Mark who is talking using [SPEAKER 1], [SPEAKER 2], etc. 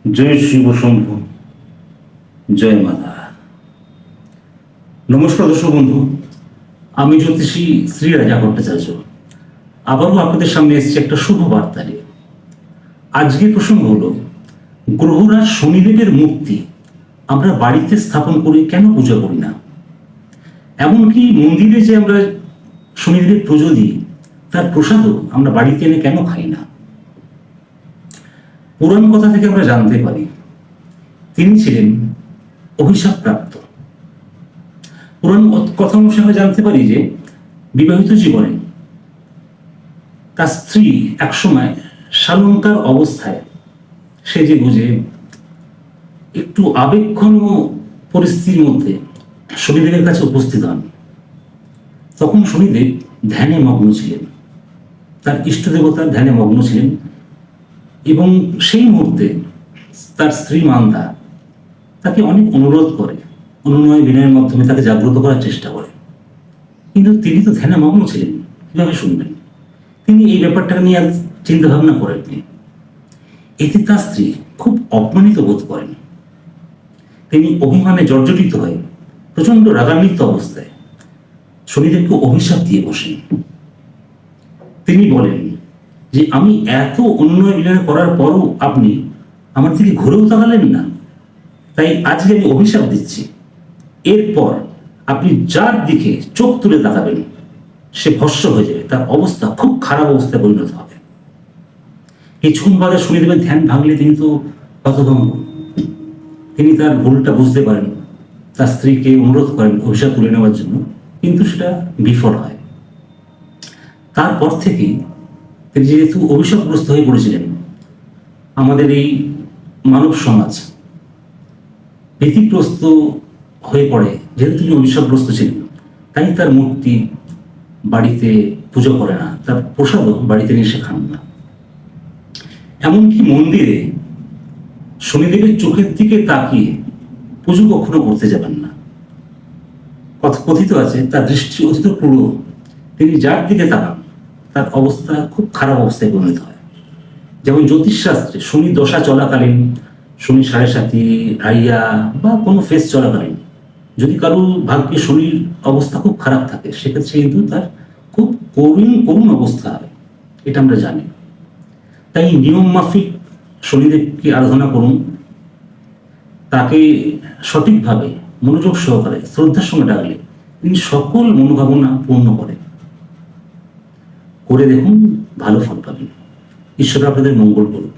[SPEAKER 1] জয় শিব শম্ভু, জয় মাতা। নমস্কার দর্শক বন্ধু, আমি জ্যোতিষী শ্রী রাজা ভট্টাচার্য আবারও আপনাদের সামনে এসেছি একটা শুভ বার্তা নিয়ে। আজকের প্রসঙ্গ হলো গ্রহরাজ শনিদেবের মূর্তি আমরা বাড়িতে স্থাপন করে কেন পূজা করি না, এমনকি মন্দিরে যে আমরা শনিদেবের পুজো দিই তার প্রসাদও আমরা বাড়িতে এনে কেন খাই না। পুরাণ কথা থেকে আমরা জানতে পারি তিনি ছিলেন অভিশাপ প্রাপ্ত। পুরাণ কথা অনুসারে আমরা জানতে পারি যে বিবাহিত জীবনে তার স্ত্রী একসময় সালঙ্কার অবস্থায় সে যে বুঝে একটু আবেগঘন পরিস্থিতির মধ্যে শনিদেবের কাছে উপস্থিত হন, তখন শনিদেব ধ্যানে মগ্ন ছিলেন, তার ইষ্ট দেবতার ধ্যানে মগ্ন ছিলেন এবং সেই মুহূর্তে তার স্ত্রী মান্দা তাকে অনেক অনুরোধ করে, অনুনয় বিনয়ের মাধ্যমে তাকে জাগ্রত করার চেষ্টা করে, কিন্তু তিনি তো ধ্যানে মগ্ন ছিলেন, কিভাবে শুনবেন? তিনি এই ব্যাপারটাকে নিয়ে চিন্তা ভাবনা করেননি। এতে তার স্ত্রী খুব অপমানিত বোধ করেন। তিনি অভিমানে জর্জরিত হয়ে প্রচন্ড রাগান্বিত অবস্থায় শনিদেবকে অভিশাপ দিয়ে বসেন। তিনি বলেন যে আমি এত অনুনয় বিনয় করার পরও আপনি আমার দিকে ঘুরেও তাকালেন না, তাই আজকে আমি অভিশাপ দিচ্ছি, এরপর আপনি যার দিকে চোখ তুলে তাকাবেন সে ভস্ম হয়ে যাবে, তার অবস্থা খুব খারাপ অবস্থায় পরিণত হবে। কিছুক্ষণ বাদে শনিদেবের ধ্যান ভাঙলে তিনি তো হতভম্ব। তিনি তার ভুলটা বুঝতে পারেন, তার স্ত্রীকে অনুরোধ করেন অভিশাপ তুলে নেওয়ার জন্য, কিন্তু সেটা বিফল হয়। তারপর থেকেই তিনি যেহেতু অভিশাপগ্রস্ত হয়ে পড়েছিলেন, আমাদের এই মানব সমাজ ভীতিগ্রস্ত হয়ে পড়ে। যেহেতু তিনি অভিশাপগ্রস্ত ছিলেন, তাই তার মূর্তি বাড়িতে পুজো করে না, তার প্রসাদও বাড়িতে নিয়ে সে খান না। এমনকি মন্দিরে শনিদেবের চোখের দিকে তাকিয়ে পুজো কখনো করতে যাবেন না। কথিত আছে তার দৃষ্টি অতীত ক্রূর, তিনি যার দিকে তাকান তার অবস্থা খুব খারাপ অবস্থায় পরিণত হয়। যেমন জ্যোতিষশাস্ত্রে শনি দশা চলাকালীন, শনি 7.5 রাইয়া বা কোনো ফেস চলাকালীন যদি কারো ভাগ্যে শনির অবস্থা খুব খারাপ থাকে, সেক্ষেত্রে কিন্তু তার খুব করুণ অবস্থা হয়, এটা আমরা জানি। তাই নিয়ম মাফিক শনিদেবকে আরাধনা করুন, তাকে সঠিকভাবে মনোযোগ সহকারে শ্রদ্ধার সঙ্গে ডাকলে তিনি সকল মনোভাবনা পূর্ণ করে দেখুন, ভালো ফল পাবেন। ঈশ্বর আপনাদের মঙ্গল করুন।